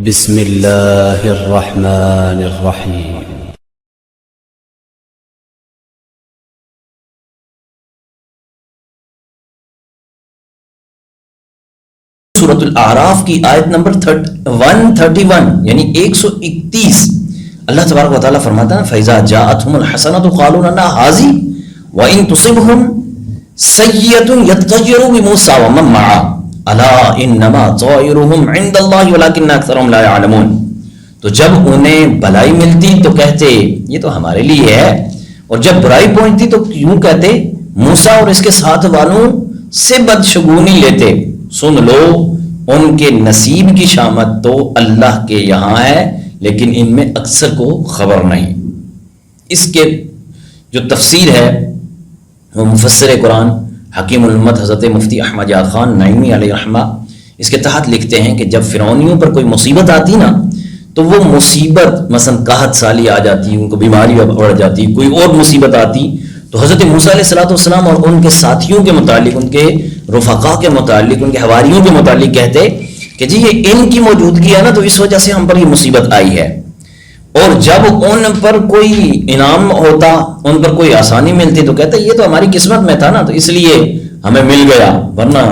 بسم اللہ الرحمن الرحیم۔ سورۃ الاعراف کی آیت نمبر 131 یعنی 131، اللہ تبارک و تعالیٰ فرماتا ہے فَإِذَا جَاءَتْهُمُ الْحَسَنَةُ قَالُوا لَنَا هَٰذِهِ وَإِن تُصِبْهُمْ سَيِّئَةٌ يَطَّيَّرُوا بِمُوسَىٰ وَمَن مَّعَهُ أَلَا إِنَّمَا طَائِرُهُمْ عِندَ اللَّهِ وَلَٰكِنَّ أَكْثَرَهُمْ لَا يَعْلَمُونَ۔ تو جب انہیں بھلائی ملتی تو کہتے یہ تو ہمارے لیے ہے، اور جب برائی پہنچتی تو کیوں کہتے موسیٰ اور اس کے ساتھ والوں سے بدشگونی لیتے۔ سن لو ان کے نصیب کی شامت تو اللہ کے یہاں ہے، لیکن ان میں اکثر کو خبر نہیں۔ اس کے جو تفسیر ہے وہ مفسر قرآن حکیم الامت حضرت مفتی احمد یار خان نعیمی علیہ رحمہ اس کے تحت لکھتے ہیں کہ جب فرعونیوں پر کوئی مصیبت آتی نا تو وہ مصیبت مثلا قحط سالی آ جاتی، ان کو بیماری بڑھ جاتی، کوئی اور مصیبت آتی تو حضرت موسیٰ علیہ السلام اور ان کے ساتھیوں کے متعلق، ان کے رفقا کے متعلق، ان کے حواریوں کے متعلق کہتے کہ جی یہ ان کی موجودگی ہے نا تو اس وجہ سے ہم پر یہ مصیبت آئی ہے، اور جب ان پر کوئی انعام ہوتا، ان پر کوئی آسانی ملتی تو کہتے یہ تو ہماری قسمت میں تھا نا تو اس لیے ہمیں مل گیا، ورنہ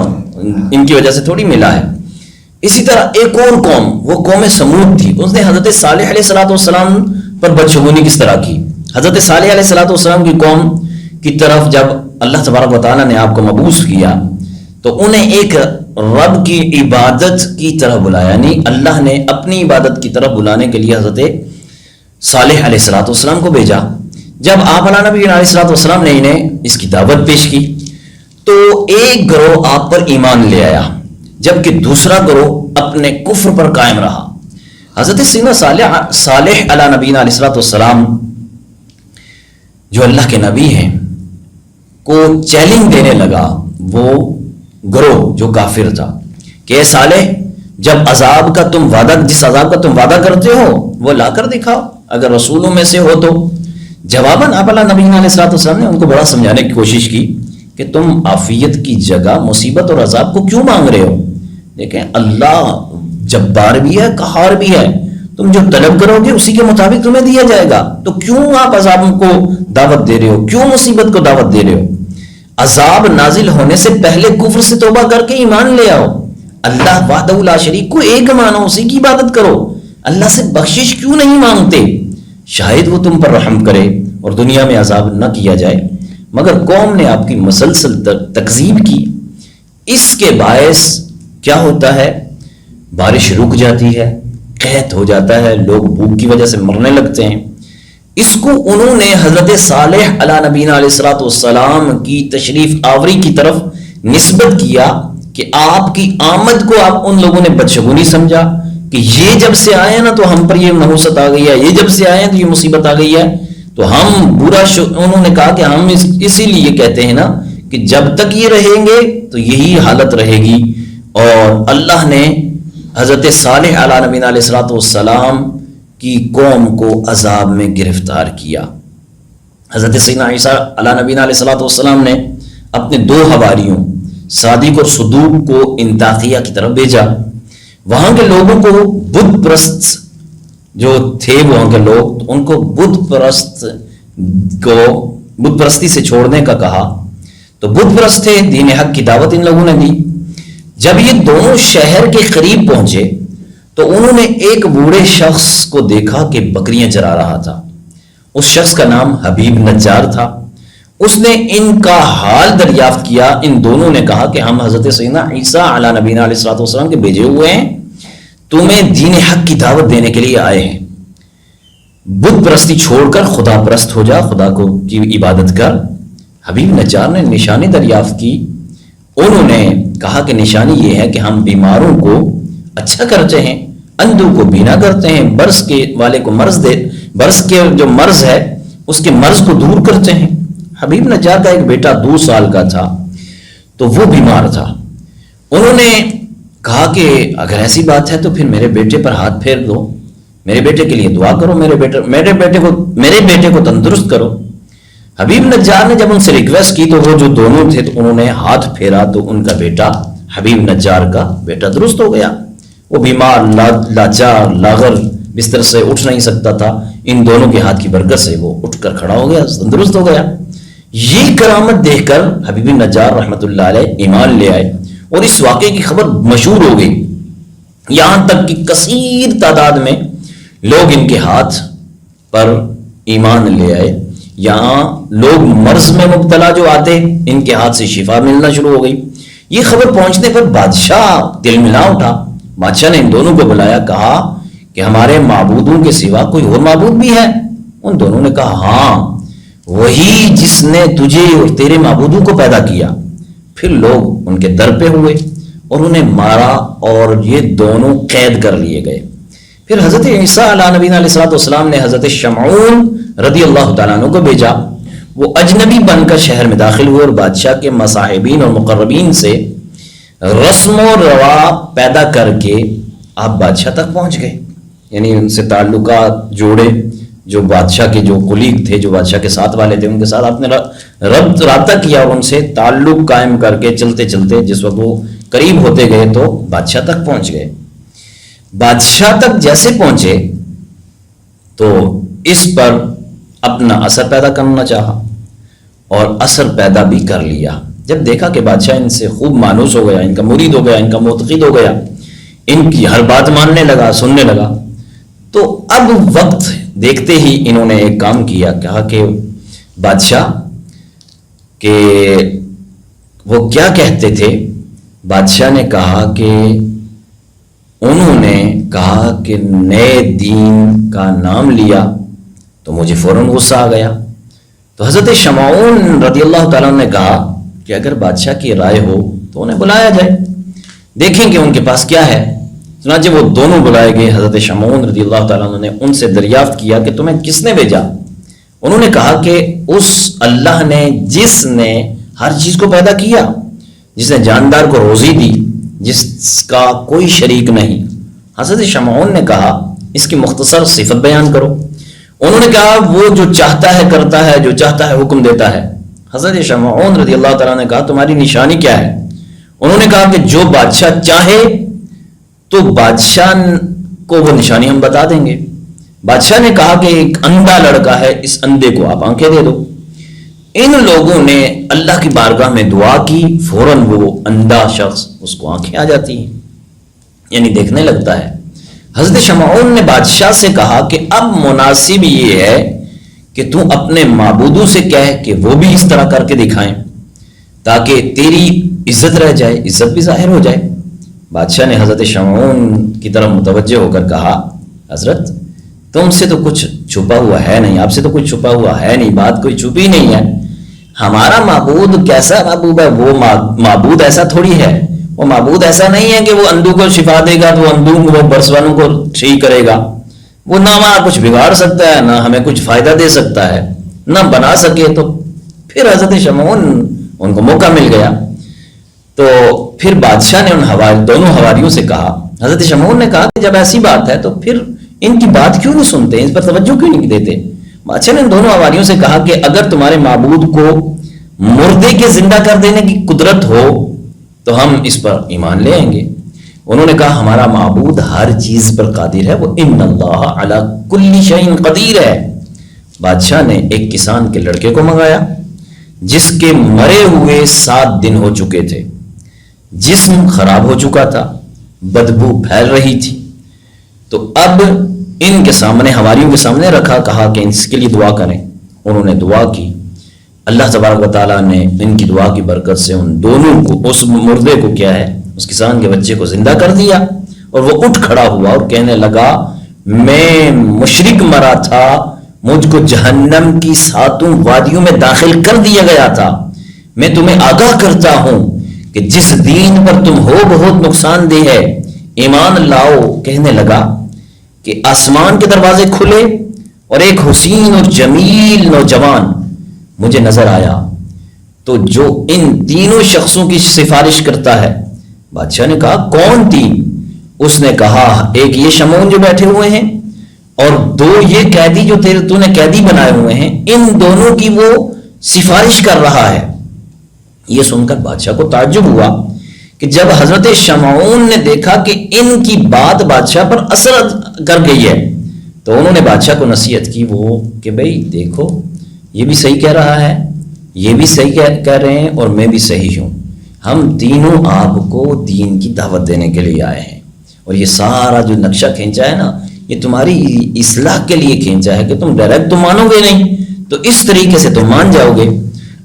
ان کی وجہ سے تھوڑی ملا ہے۔ اسی طرح ایک اور قوم، وہ قوم سمود تھی، اس نے حضرت صالح علیہ السلام پر بدشگونی کس طرح کی۔ حضرت صالح علیہ السلام کی قوم کی طرف جب اللہ تبارک و تعالیٰ نے آپ کو مبعوث کیا تو انہیں ایک رب کی عبادت کی طرف بلایا، یعنی اللہ نے اپنی عبادت کی طرف بلانے کے لیے حضرت صالح علیہ السلام کو بھیجا۔ جب آپ علیہ نبی علیہ السلام نے انہیں اس کی دعوت پیش کی تو ایک گروہ آپ پر ایمان لے آیا، جبکہ دوسرا گروہ اپنے کفر پر قائم رہا۔ حضرت سیدنا صالح علیہ نبی علیہ السلام جو اللہ کے نبی ہیں کو چیلنج دینے لگا وہ گروہ جو کافر تھا کہ اے صالح جب عذاب کا تم وعدہ، جس عذاب کا تم وعدہ کرتے ہو وہ لا کر دکھاؤ اگر رسولوں میں سے ہو تو۔ جواباً آپ علیہ نبی علیہ السلام نے ان کو بڑا سمجھانے کی کوشش کی کہ تم عافیت کی جگہ مصیبت اور عذاب کو کیوں مانگ رہے ہو؟ دیکھیں اللہ جبار بھی ہے، قہار بھی ہے، تم جو طلب کرو گے اسی کے مطابق تمہیں دیا جائے گا، تو کیوں آپ عذاب کو دعوت دے رہے ہو، کیوں مصیبت کو دعوت دے رہے ہو؟ عذاب نازل ہونے سے پہلے کفر سے توبہ کر کے ایمان لے آؤ، اللہ وحدہ لا شریک کو ایک مانو، اسی کی عبادت کرو، اللہ سے بخشش کیوں نہیں مانگتے؟ شاید وہ تم پر رحم کرے اور دنیا میں عذاب نہ کیا جائے۔ مگر قوم نے آپ کی مسلسل تکذیب کی، اس کے باعث کیا ہوتا ہے؟ بارش رک جاتی ہے، قحط ہو جاتا ہے، لوگ بھوک کی وجہ سے مرنے لگتے ہیں۔ اس کو انہوں نے حضرت صالح علیہ نبی علیہ السلام کی تشریف آوری کی طرف نسبت کیا کہ آپ کی آمد کو آپ ان لوگوں نے بدشگونی سمجھا کہ یہ جب سے آئے ہیں نا تو ہم پر یہ نحوست آ گئی ہے، یہ جب سے آئے ہیں تو یہ مصیبت آ گئی ہے، تو ہم برا انہوں نے کہا کہ ہم اسی لیے کہتے ہیں نا کہ جب تک یہ رہیں گے تو یہی حالت رہے گی، اور اللہ نے حضرت صالح علیہ نبی علیہ السلام کی قوم کو عذاب میں گرفتار کیا۔ حضرت سیدنا عیسیٰ علیہ نبی علیہ السلام نے اپنے دو حواریوں صادق اور صدوق کو انطاکیہ کی طرف بھیجا۔ وہاں کے لوگوں کو بت پرست جو تھے، وہاں کے لوگ ان کو بت پرستی سے چھوڑنے کا کہا، تو بت پرست تھے، دین حق کی دعوت ان لوگوں نے دی۔ جب یہ دونوں شہر کے قریب پہنچے تو انہوں نے ایک بوڑھے شخص کو دیکھا کہ بکریاں چرا رہا تھا۔ اس شخص کا نام حبیب نجار تھا۔ اس نے ان کا حال دریافت کیا۔ ان دونوں نے کہا کہ ہم حضرت سیدنا عیسیٰ علیہ نبی علیہ السلام کے بھیجے ہوئے ہیں، تمہیں دین حق کی دعوت دینے کے لیے آئے ہیں، بت پرستی چھوڑ کر خدا پرست ہو جا، خدا کو کی عبادت کر۔ حبیب نجار نے نشانی دریافت کی۔ انہوں نے کہا کہ نشانی یہ ہے کہ ہم بیماروں کو اچھا کرتے ہیں، اندھوں کو بینا کرتے ہیں، برس کے والے کو برس کے جو مرض ہے اس کے مرض کو دور کرتے ہیں۔ حبیب نجار کا ایک بیٹا 2 سال کا تھا تو وہ بیمار تھا۔ انہوں نے کہا کہ اگر ایسی بات ہے تو پھر میرے بیٹے پر ہاتھ پھیر دو، میرے بیٹے کے لیے دعا کرو، میرے بیٹے کو تندرست کرو۔ حبیب نجار نے جب ان سے ریکویسٹ کی تو وہ جو دونوں تھے تو انہوں نے ہاتھ پھیرا تو ان کا بیٹا حبیب نجار کا بیٹا درست ہو گیا۔ وہ بیمار لاچار لاغر بستر سے اٹھ نہیں سکتا تھا، ان دونوں کے ہاتھ کی برکت سے وہ اٹھ کر کھڑا ہو گیا، تندرست ہو گیا۔ یہ کرامت دیکھ کر حبیب نجار رحمۃ اللہ علیہ ایمان لے آئے، اور اس واقعے کی خبر مشہور ہو گئی، یہاں تک کہ کثیر تعداد میں لوگ ان کے ہاتھ پر ایمان لے آئے۔ یہاں لوگ مرض میں مبتلا جو آتے، ان کے ہاتھ سے شفا ملنا شروع ہو گئی۔ یہ خبر پہنچنے پر بادشاہ دل ملا اٹھا۔ بادشاہ نے ان دونوں کو بلایا، کہا کہ ہمارے معبودوں کے سوا کوئی اور معبود بھی ہے؟ ان دونوں نے کہا ہاں، وہی جس نے تجھے اور تیرے معبودوں کو پیدا کیا۔ پھر لوگ ان کے در پہ ہوئے اور انہیں مارا، اور یہ دونوں قید کر لیے گئے۔ پھر حضرت عیسیٰ علیہ نبینا علیہ الصلوۃ والسلام نے حضرت شمعون رضی اللہ تعالیٰ عنہ کو بھیجا۔ وہ اجنبی بن کر شہر میں داخل ہوئے اور بادشاہ کے مصاحبین اور مقربین سے رسم و روا پیدا کر کے آپ بادشاہ تک پہنچ گئے، یعنی ان سے تعلقات جوڑے، جو بادشاہ کے جو قلیگ تھے، جو بادشاہ کے ساتھ والے تھے، ان کے ساتھ آپ نے رابطہ کیا اور ان سے تعلق قائم کر کے چلتے چلتے جس وقت وہ قریب ہوتے گئے تو بادشاہ تک پہنچ گئے۔ بادشاہ تک جیسے پہنچے تو اس پر اپنا اثر پیدا کرنا چاہا، اور اثر پیدا بھی کر لیا۔ جب دیکھا کہ بادشاہ ان سے خوب مانوس ہو گیا، ان کا مرید ہو گیا، ان کا معتقد ہو گیا، ان کی ہر بات ماننے لگا، سننے لگا، تو اب وقت دیکھتے ہی انہوں نے ایک کام کیا، کہا کہ بادشاہ کہ وہ کیا کہتے تھے؟ بادشاہ نے کہا کہ انہوں نے کہا کہ نئے دین کا نام لیا، تو مجھے فوراً غصہ آ گیا۔ تو حضرت شمعون رضی اللہ تعالیٰ نے کہا کہ اگر بادشاہ کی رائے ہو تو انہیں بلایا جائے، دیکھیں کہ ان کے پاس کیا ہے۔ چنانچہ وہ دونوں بلائے گئے۔ حضرت شمعون رضی اللہ تعالیٰ نے ان سے دریافت کیا کہ تمہیں کس نے بھیجا؟ انہوں نے کہا کہ اس اللہ نے جس نے ہر چیز کو پیدا کیا، جس نے جاندار کو روزی دی، جس کا کوئی شریک نہیں۔ حضرت شمعون نے کہا اس کی مختصر صفت بیان کرو۔ انہوں نے کہا وہ جو چاہتا ہے کرتا ہے، جو چاہتا ہے حکم دیتا ہے۔ حضرت شمعون رضی اللہ تعالیٰ نے کہا تمہاری نشانی کیا ہے؟ انہوں نے کہا کہ جو بادشاہ چاہے تو بادشاہ کو وہ نشانی ہم بتا دیں گے۔ بادشاہ نے کہا کہ ایک اندھا لڑکا ہے، اس اندھے کو آپ آنکھیں دے دو۔ ان لوگوں نے اللہ کی بارگاہ میں دعا کی، فوراً وہ اندھا شخص اس کو آنکھیں آ جاتی ہیں، یعنی دیکھنے لگتا ہے۔ حضرت شمعون نے بادشاہ سے کہا کہ اب مناسب یہ ہے کہ تو اپنے معبودوں سے کہہ کہ وہ بھی اس طرح کر کے دکھائیں تاکہ تیری عزت رہ جائے، عزت بھی ظاہر ہو جائے۔ بادشاہ نے حضرت شمعون کی طرف متوجہ ہو کر کہا حضرت تم سے تو کچھ چھپا ہوا ہے نہیں، آپ سے تو کچھ چھپا ہوا ہے نہیں، بات کوئی چھپی نہیں ہے۔ ہمارا معبود کیسا معبود ہے؟ وہ معبود ایسا تھوڑی ہے، وہ معبود ایسا نہیں ہے کہ وہ اندھوں کو شفا دے گا تو اندھوں کو برسوانوں کو ٹھیک کرے گا۔ وہ نہ ہمارا کچھ بگاڑ سکتا ہے، نہ ہمیں کچھ فائدہ دے سکتا ہے، نہ بنا سکے۔ تو پھر حضرت شمعون ان کو موقع مل گیا، تو پھر بادشاہ نے دونوں حواریوں سے کہا، حضرت شمعون نے کہا کہ جب ایسی بات ہے تو پھر ان کی بات کیوں نہیں سنتے، اس پر توجہ کیوں نہیں دیتے؟ بادشاہ نے دونوں حواریوں سے کہا کہ اگر تمہارے معبود کو مردے کے زندہ کر دینے کی قدرت ہو تو ہم اس پر ایمان لے آئیں گے۔ انہوں نے کہا ہمارا معبود ہر چیز پر قادر ہے، وہ ان اللہ علی کل شیء قدیر ہے۔ بادشاہ نے ایک کسان کے لڑکے کو منگایا جس کے مرے ہوئے 7 دن ہو چکے تھے، جسم خراب ہو چکا تھا، بدبو پھیل رہی تھی۔ تو اب ان کے سامنے حواریوں کے سامنے رکھا، کہا کہ اس کے لیے دعا کریں۔ انہوں نے دعا کی، اللہ تبارک و تعالیٰ نے ان کی دعا کی برکت سے ان دونوں کو، اس مردے کو کیا ہے، اس کسان کے بچے کو زندہ کر دیا، اور وہ اٹھ کھڑا ہوا اور کہنے لگا میں مشرک مرا تھا، مجھ کو جہنم کی 7 وادیوں میں داخل کر دیا گیا تھا۔ میں تمہیں آگاہ کرتا ہوں کہ جس دین پر تم ہو بہت نقصان دہ ہے، ایمان لاؤ۔ کہنے لگا کہ آسمان کے دروازے کھلے اور ایک حسین اور جمیل نوجوان مجھے نظر آیا، تو جو ان تینوں شخصوں کی سفارش کرتا ہے۔ بادشاہ نے کہا کون 3؟ اس نے کہا ایک یہ شمعون جو بیٹھے ہوئے ہیں، اور 2 یہ قیدی جو تو نے قیدی بنائے ہوئے ہیں، ان دونوں کی وہ سفارش کر رہا ہے۔ یہ سن کر بادشاہ کو تعجب ہوا کہ جب حضرت شمعون نے دیکھا کہ ان کی بات بادشاہ پر اثر کر گئی ہے تو انہوں نے بادشاہ کو نصیحت کی وہ کہ بھئی دیکھو یہ بھی صحیح کہہ رہا ہے، یہ بھی صحیح کہہ رہے ہیں اور میں بھی صحیح ہوں، ہم تینوں آپ کو دین کی دعوت دینے کے لیے آئے ہیں، اور یہ سارا جو نقشہ کھینچا ہے نا یہ تمہاری اصلاح کے لیے کھینچا ہے کہ تم ڈائریکٹ تو مانو گے نہیں، تو اس طریقے سے تم مان جاؤ گے۔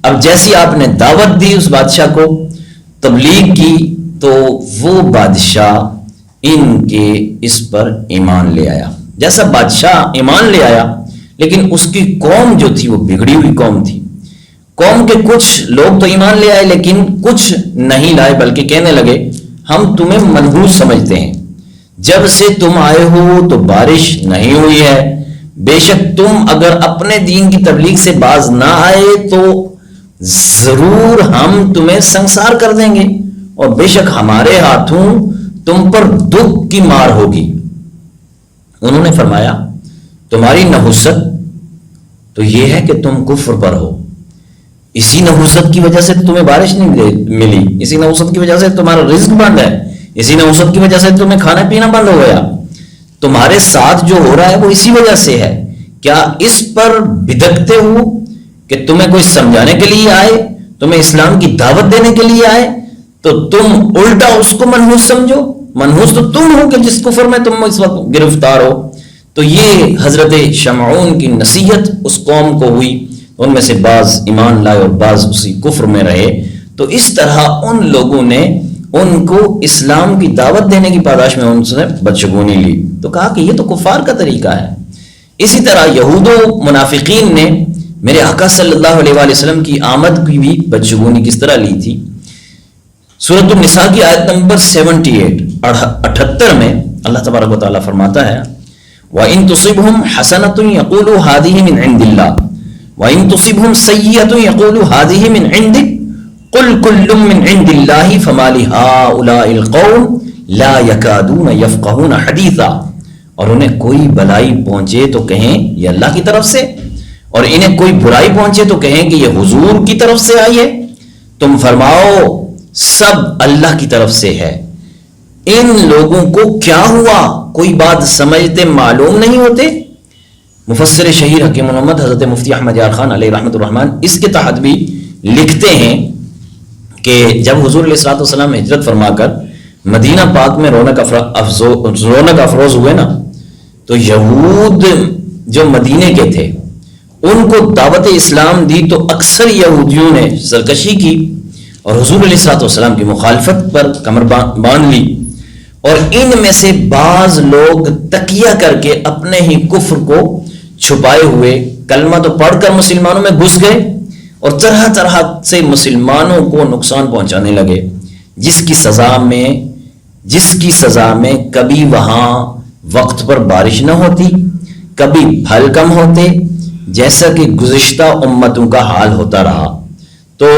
اب جیسی آپ نے دعوت دی اس بادشاہ کو، تبلیغ کی، تو وہ بادشاہ ان کے اس پر ایمان لے آیا۔ جیسا بادشاہ ایمان لے آیا لیکن اس کی قوم جو تھی وہ بگڑی ہوئی قوم تھی، قوم کے کچھ لوگ تو ایمان لے آئے لیکن کچھ نہیں لائے، بلکہ کہنے لگے ہم تمہیں منحوس سمجھتے ہیں، جب سے تم آئے ہو تو بارش نہیں ہوئی ہے، بے شک تم اگر اپنے دین کی تبلیغ سے باز نہ آئے تو ضرور ہم تمہیں سنسار کر دیں گے، اور بے شک ہمارے ہاتھوں تم پر دکھ کی مار ہوگی۔ انہوں نے فرمایا تمہاری نحوست تو یہ ہے کہ تم کفر پر ہو، اسی نحوست کی وجہ سے تمہیں بارش نہیں ملی، اسی نحوست کی وجہ سے تمہارا رزق بند ہے، اسی نحوست کی وجہ سے تمہیں کھانا پینا بند ہو گیا، تمہارے ساتھ جو ہو رہا ہے وہ اسی وجہ سے ہے، کیا اس پر بدکتے ہو کہ تمہیں کوئی سمجھانے کے لیے آئے، تمہیں اسلام کی دعوت دینے کے لیے آئے تو تم الٹا اس کو منحوس سمجھو؟ منحوس تو تم ہو کہ جس کفر میں تم اس وقت گرفتار ہو۔ تو یہ حضرت شمعون کی نصیحت اس قوم کو ہوئی، ان میں سے بعض ایمان لائے اور بعض اسی کفر میں رہے۔ تو اس طرح ان لوگوں نے ان کو اسلام کی دعوت دینے کی پاداش میں ان سے بدشگونی لی، تو کہا کہ یہ تو کفار کا طریقہ ہے۔ اسی طرح یہود و منافقین نے میرے آقا صلی اللہ علیہ وآلہ وسلم کی آمد کی بھی بدشگونی کس طرح لی تھی۔ سورۃ النساء کی آیت نمبر 78 میں اللہ تبارک و تعالیٰ فرماتا ہے وَإِن تُصِبْهُمْ حَسَنَةٌ يَقُولُوا هَذِهِ مِنْ عِنْدِ اللَّهِ وَإِن تُصِبْهُمْ سَيِّئَةٌ يَقُولُوا هَذِهِ مِنْ عِنْدِكَ قُلْ كُلٌّ مِنْ عِنْدِ اللَّهِ فَمَا لِهَٰؤُلَاءِ الْقَوْمِ لَا يَكَادُونَ يَفْقَهُونَ حَدِيثًا، اور انہیں کوئی بلائی پہنچے تو کہیں یہ اللہ کی طرف سے، اور انہیں کوئی برائی پہنچے تو کہیں کہ یہ حضور کی طرف سے آئی ہے۔ تم فرماؤ سب اللہ کی طرف سے ہے، ان لوگوں کو کیا ہوا، کوئی بات سمجھتے معلوم نہیں ہوتے؟ مفسر شہیر حکیم محمد حضرت مفتی احمد یار خان علیہ رحمۃ الرحمن اس کے تحت بھی لکھتے ہیں کہ جب حضور علیہ الصلوۃ والسلام ہجرت فرما کر مدینہ پاک میں رونق افروز ہوئے نا، تو یہود جو مدینے کے تھے ان کو دعوت اسلام دی تو اکثر یہودیوں نے سرکشی کی اور حضور علیہ الصلوۃ والسلام کی مخالفت پر کمر باندھ لی، اور ان میں سے بعض لوگ تکیہ کر کے اپنے ہی کفر کو چھپائے ہوئے کلمہ تو پڑھ کر مسلمانوں میں گھس گئے اور طرح طرح سے مسلمانوں کو نقصان پہنچانے لگے، جس کی سزا میں کبھی وہاں وقت پر بارش نہ ہوتی، کبھی پھل کم ہوتے، جیسا کہ گزشتہ امتوں کا حال ہوتا رہا۔ تو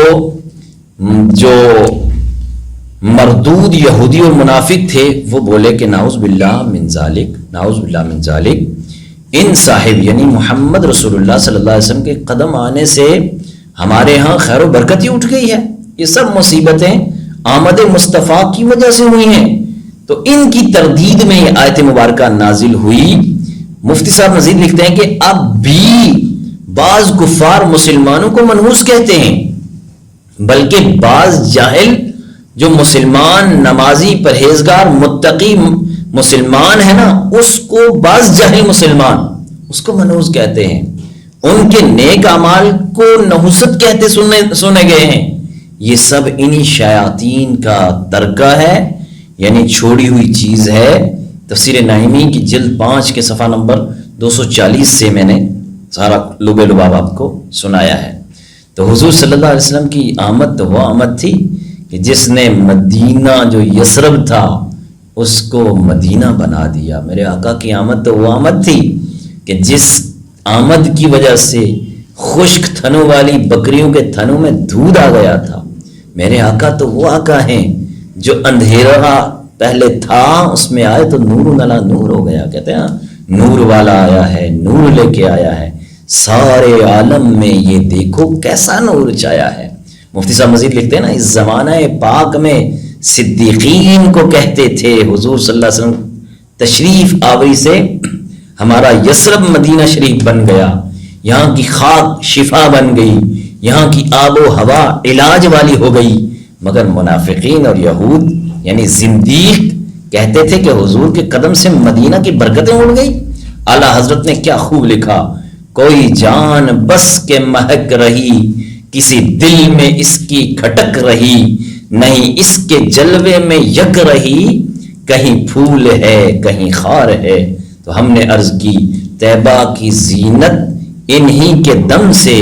جو مردود یہودی اور منافق تھے وہ بولے کہ نعوذ باللہ من ذالک، ان صاحب یعنی محمد رسول اللہ صلی اللہ علیہ وسلم کے قدم آنے سے ہمارے ہاں خیر و برکت ہی اٹھ گئی ہے، یہ سب مصیبتیں آمد مصطفیٰ کی وجہ سے ہوئی ہیں۔ تو ان کی تردید میں یہ آیت مبارکہ نازل ہوئی۔ مفتی صاحب مزید لکھتے ہیں کہ اب بھی بعض کفار مسلمانوں کو منحوس کہتے ہیں، بلکہ بعض جاہل جو مسلمان نمازی پرہیزگار متقی مسلمان ہے نا، اس کو بعض جاہل مسلمان اس کو منحوس کہتے ہیں، ان کے نیک اعمال کو نحوست کہتے سنے گئے ہیں۔ یہ سب انہی شیاطین کا ترکہ ہے، یعنی چھوڑی ہوئی چیز ہے۔ تفسیر نعیمی کی جلد 5 کے صفحہ نمبر 240 سے میں نے سارا لبے لباب آپ کو سنایا ہے۔ تو حضور صلی اللہ علیہ وسلم کی آمد تو وہ آمد تھی کہ جس نے مدینہ جو یثرب تھا اس کو مدینہ بنا دیا۔ میرے آقا کی آمد تو وہ آمد تھی کہ جس آمد کی وجہ سے خشک تھنوں والی بکریوں کے تھنوں میں دودھ آ گیا تھا۔ میرے آقا تو وہ آقا ہیں جو اندھیرا پہلے تھا اس میں آئے تو نور نلا نور ہو گیا۔ کہتے ہیں نور والا آیا ہے، نور لے کے آیا ہے، سارے عالم میں یہ دیکھو کیسا نور چھایا ہے۔ مفتی صاحب مزید لکھتے ہیں نا، اس زمانہ پاک میں صدیقین کو کہتے تھے. حضور صلی اللہ علیہ وسلم تشریف آوری سے ہمارا یثرب مدینہ شریف بن گیا، یہاں کی خاک شفا بن گئی، یہاں کی آب و ہوا علاج والی ہو گئی. مگر منافقین اور یہود یعنی زندیق کہتے تھے کہ حضور کے قدم سے مدینہ کی برکتیں اڑ گئی. اعلیٰ حضرت نے کیا خوب لکھا، کوئی جان بس کے مہک رہی، کسی دل میں اس کی کھٹک رہی، نہیں اس کے جلوے میں یک رہی، کہیں پھول ہے کہیں خار ہے. تو ہم نے عرض کی طیبہ کی زینت انہی کے دم سے،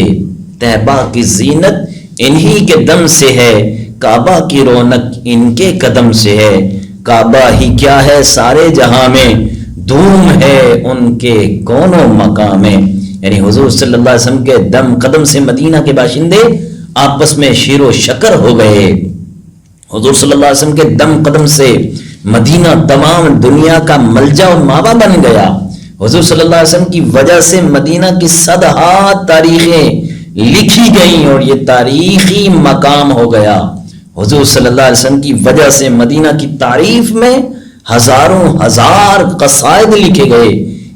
طیبہ کی زینت انہی کے دم سے ہے، کعبہ کی رونق ان کے قدم سے ہے. کعبہ ہی کیا ہے سارے جہاں میں، دھوم ہے ان کے کونوں مقام میں. یعنی حضور صلی اللہ علیہ وسلم کے دم قدم سے مدینہ کے باشندے آپس میں شیر و شکر ہو گئے. حضور صلی اللہ علیہ وسلم کے دم قدم سے مدینہ تمام دنیا کا ملجا و ماوا بن گیا. حضور صلی اللہ علیہ وسلم کی وجہ سے مدینہ کی صدہات تاریخیں لکھی گئیں اور یہ تاریخی مقام ہو گیا. حضور صلی اللہ علیہ وسلم کی وجہ سے مدینہ کی تعریف میں ہزاروں ہزار قصائد لکھے گئے.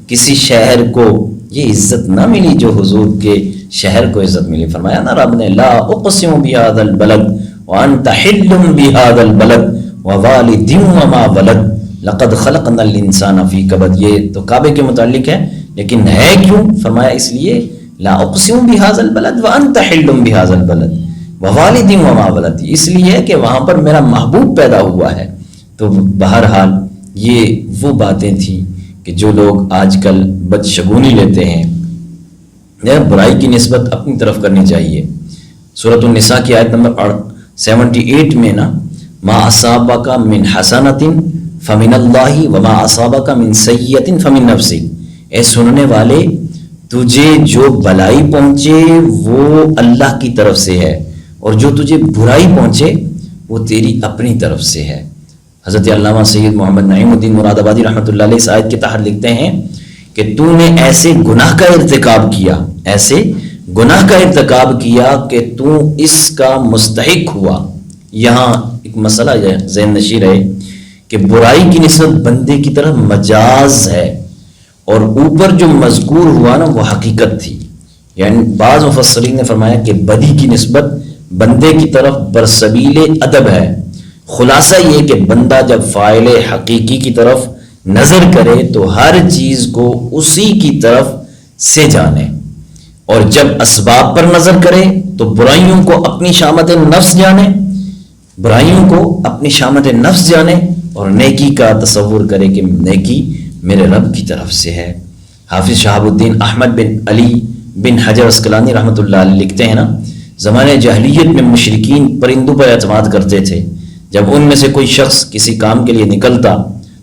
کسی شہر کو یہ عزت نہ ملی جو حضور کے شہر کو عزت ملی. فرمایا نا رب نے، لا اقسم بہذا البلد وانت حل بہذا البلد ووالد وما ولد لقد خلقنا الانسان فی کبد. یہ تو کعبے کے متعلق ہے، لیکن ہے کیوں؟ فرمایا اس لیے لا اقسم بہذا البلد وانت حل بہذا البلد ووالد وما ولد، اس لیے کہ وہاں پر میرا محبوب پیدا ہوا ہے. تو بہرحال یہ وہ باتیں تھیں کہ جو لوگ آج کل بدشگونی لیتے ہیں، برائی کی نسبت اپنی طرف کرنی چاہیے. سورۃ النساء کی آیت نمبر 78 میں نا، ما اصابک من حسنۃ فمن اللہ وما اصابک من سیئۃ فمن نفسک. اے سننے والے، تجھے جو بلائی پہنچے وہ اللہ کی طرف سے ہے، اور جو تجھے برائی پہنچے وہ تیری اپنی طرف سے ہے. حضرت علامہ سید محمد نعیم الدین مراد آبادی رحمۃ اللہ علیہ اس آیت کے تحت لکھتے ہیں کہ تو نے ایسے گناہ کا ارتکاب کیا، ایسے گناہ کا ارتکاب کیا کہ تو اس کا مستحق ہوا. یہاں ایک مسئلہ ذہن نشین ہے کہ برائی کی نسبت بندے کی طرف مجاز ہے، اور اوپر جو مذکور ہوا نا وہ حقیقت تھی. یعنی بعض مفسرین نے فرمایا کہ بدی کی نسبت بندے کی طرف برسبیل ادب ہے. خلاصہ یہ کہ بندہ جب فاعل حقیقی کی طرف نظر کرے تو ہر چیز کو اسی کی طرف سے جانے، اور جب اسباب پر نظر کرے تو برائیوں کو اپنی شامت نفس جانے، برائیوں کو اپنی شامت نفس جانے، اور نیکی کا تصور کرے کہ نیکی میرے رب کی طرف سے ہے. حافظ شہاب الدین احمد بن علی بن حجر اسقلانی رحمۃ اللہ علیہ لکھتے ہیں نا، زمانے جاہلیت میں مشرکین پرندوں پر اعتماد کرتے تھے. جب ان میں سے کوئی شخص کسی کام کے لیے نکلتا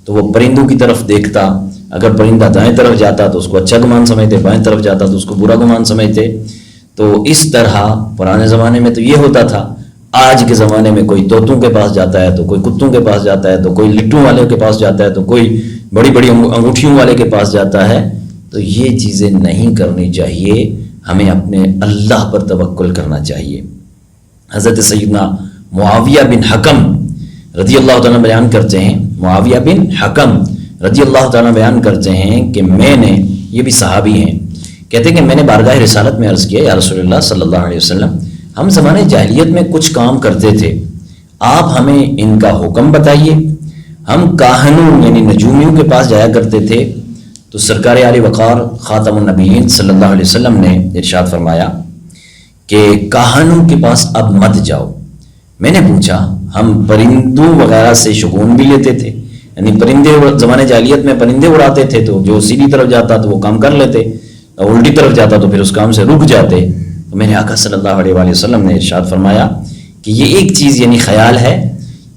تو وہ پرندوں کی طرف دیکھتا، اگر پرندہ دائیں طرف جاتا تو اس کو اچھا گمان سمجھتے، بائیں طرف جاتا تو اس کو برا گمان سمجھتے. تو اس طرح پرانے زمانے میں تو یہ ہوتا تھا. آج کے زمانے میں کوئی طوطوں کے پاس جاتا ہے تو کوئی کتوں کے پاس جاتا ہے، تو کوئی لٹوں والے کے پاس جاتا ہے، تو کوئی بڑی بڑی انگوٹھیوں والے کے پاس جاتا ہے. تو یہ چیزیں نہیں کرنی چاہیے، ہمیں اپنے اللہ پر توکل کرنا چاہیے. حضرت سیدنا معاویہ بن حکم رضی اللہ تعالیٰ بیان کرتے ہیں، معاویہ بن حکم رضی اللہ تعالیٰ بیان کرتے ہیں کہ میں نے، یہ بھی صحابی ہیں، کہتے ہیں کہ میں نے بارگاہ رسالت میں عرض کیا، یا رسول اللہ صلی اللہ علیہ وسلم، ہم زمانے جاہلیت میں کچھ کام کرتے تھے، آپ ہمیں ان کا حکم بتائیے. ہم کاہنوں یعنی نجومیوں کے پاس جایا کرتے تھے. تو سرکار عالی وقار خاتم النبیین صلی اللہ علیہ وسلم نے ارشاد فرمایا کہ کاہنوں کے پاس اب مت جاؤ. میں نے پوچھا، ہم پرندوں وغیرہ سے شگون بھی لیتے تھے، یعنی پرندے زمانے جاہلیت میں پرندے اڑاتے تھے، تو جو سیدھی طرف جاتا تو وہ کام کر لیتے، اور الٹی طرف جاتا تو پھر اس کام سے رک جاتے. تو میرے آقا صلی اللہ علیہ وآلہ وسلم نے ارشاد فرمایا کہ یہ ایک چیز یعنی خیال ہے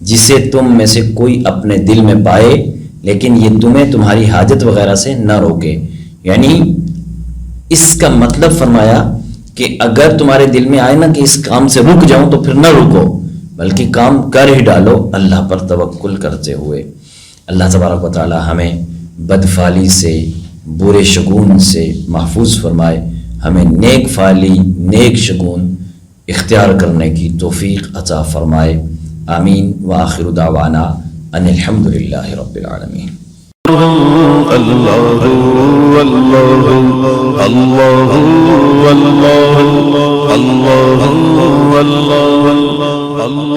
جسے تم میں سے کوئی اپنے دل میں پائے، لیکن یہ تمہیں تمہاری حاجت وغیرہ سے نہ روکے. یعنی اس کا مطلب فرمایا کہ اگر تمہارے دل میں آئے نا کہ اس کام سے رک جاؤں تو پھر نہ رکو، بلکہ کام کر ہی ڈالو اللہ پر توکل کرتے ہوئے. اللہ تبارک و تعالی ہمیں بدفعلی سے، برے شگون سے محفوظ فرمائے، ہمیں نیک فعلی، نیک شگون اختیار کرنے کی توفیق عطا فرمائے. آمین وآخر دعوانا ان الحمد للہ رب العالمین. اللہ اللہ اللہ اللہ اللہ اللہ اللہ